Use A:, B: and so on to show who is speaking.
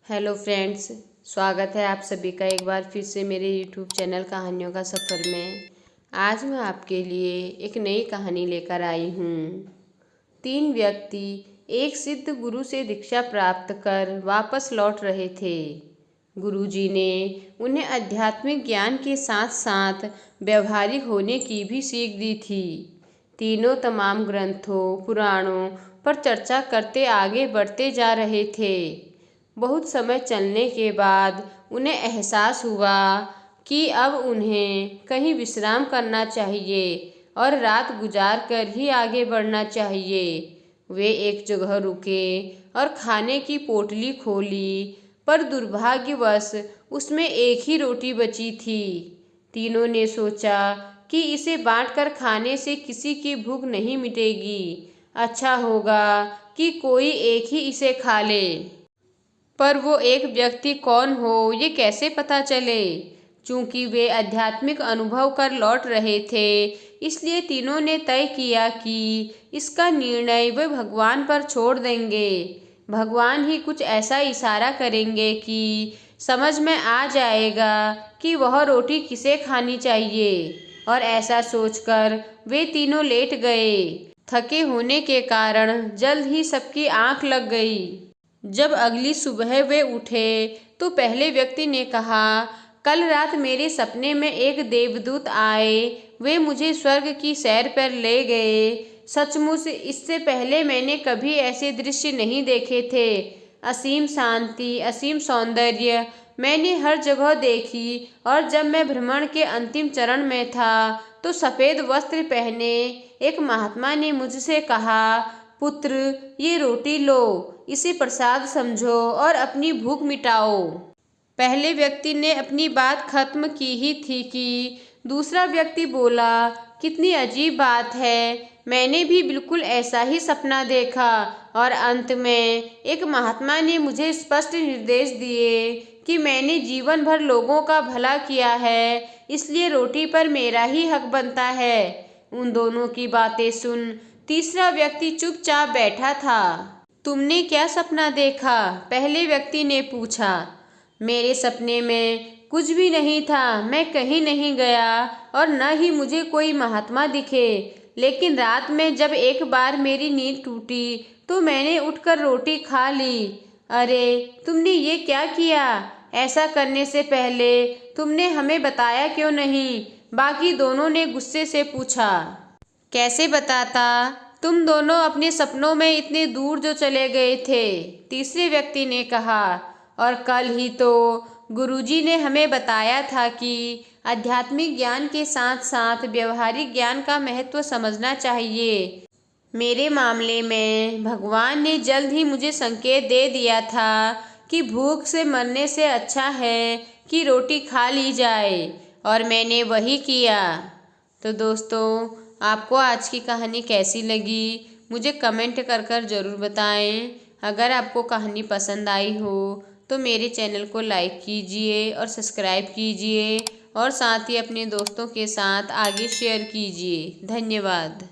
A: Hello friends, स्वागत है आप सभी का एक बार फिर से मेरे यूट्यूब चैनल कहानियों का सफ़र में। आज मैं आपके लिए एक नई कहानी लेकर आई हूँ। 3 व्यक्ति एक सिद्ध गुरु से दीक्षा प्राप्त कर वापस लौट रहे थे। गुरुजी ने उन्हें आध्यात्मिक ज्ञान के साथ साथ व्यवहारिक होने की भी सीख दी थी। तीनों तमाम ग्रंथों, पुराणों पर चर्चा करते आगे बढ़ते जा रहे थे। बहुत समय चलने के बाद उन्हें एहसास हुआ कि अब उन्हें कहीं विश्राम करना चाहिए और रात गुजार कर ही आगे बढ़ना चाहिए। वे एक जगह रुके और खाने की पोटली खोली, पर दुर्भाग्यवश उसमें एक ही रोटी बची थी। तीनों ने सोचा कि इसे बांटकर खाने से किसी की भूख नहीं मिटेगी। अच्छा होगा कि कोई एक ही इसे खा ले। पर वो एक व्यक्ति कौन हो, ये कैसे पता चले? चूंकि वे आध्यात्मिक अनुभव कर लौट रहे थे, इसलिए तीनों ने तय किया कि इसका निर्णय वे भगवान पर छोड़ देंगे। भगवान ही कुछ ऐसा इशारा करेंगे कि समझ में आ जाएगा कि वह रोटी किसे खानी चाहिए। और ऐसा सोचकर वे तीनों लेट गए। थके होने के कारण जल्द ही सबकी आंख लग गई। जब अगली सुबह वे उठे तो पहले व्यक्ति ने कहा, कल रात मेरे सपने में एक देवदूत आए। वे मुझे स्वर्ग की सैर पर ले गए। सचमुच इससे पहले मैंने कभी ऐसे दृश्य नहीं देखे थे। असीम शांति, असीम सौंदर्य मैंने हर जगह देखी। और जब मैं भ्रमण के अंतिम चरण में था तो सफ़ेद वस्त्र पहने एक महात्मा ने मुझसे कहा, पुत्र, ये रोटी लो, इसे प्रसाद समझो और अपनी भूख मिटाओ। पहले व्यक्ति ने अपनी बात खत्म की ही थी कि दूसरा व्यक्ति बोला, कितनी अजीब बात है, मैंने भी बिल्कुल ऐसा ही सपना देखा। और अंत में एक महात्मा ने मुझे स्पष्ट निर्देश दिए कि मैंने जीवन भर लोगों का भला किया है, इसलिए रोटी पर मेरा ही हक बनता है। उन दोनों की बातें सुन तीसरा व्यक्ति चुपचाप बैठा था। तुमने क्या सपना देखा? पहले व्यक्ति ने पूछा। मेरे सपने में कुछ भी नहीं था। मैं कहीं नहीं गया और न ही मुझे कोई महात्मा दिखे। लेकिन रात में जब एक बार मेरी नींद टूटी तो मैंने उठकर रोटी खा ली। अरे, तुमने ये क्या किया? ऐसा करने से पहले तुमने हमें बताया क्यों नहीं? बाकी दोनों ने गुस्से से पूछा। कैसे बताता? तुम दोनों अपने सपनों में इतने दूर जो चले गए थे, तीसरे व्यक्ति ने कहा। और कल ही तो गुरुजी ने हमें बताया था कि आध्यात्मिक ज्ञान के साथ साथ व्यवहारिक ज्ञान का महत्व समझना चाहिए। मेरे मामले में भगवान ने जल्द ही मुझे संकेत दे दिया था कि भूख से मरने से अच्छा है कि रोटी खा ली जाए, और मैंने वही किया। तो दोस्तों, आपको आज की कहानी कैसी लगी मुझे कमेंट कर ज़रूर बताएं। अगर आपको कहानी पसंद आई हो तो मेरे चैनल को लाइक कीजिए और सब्सक्राइब कीजिए, और साथ ही अपने दोस्तों के साथ आगे शेयर कीजिए। धन्यवाद।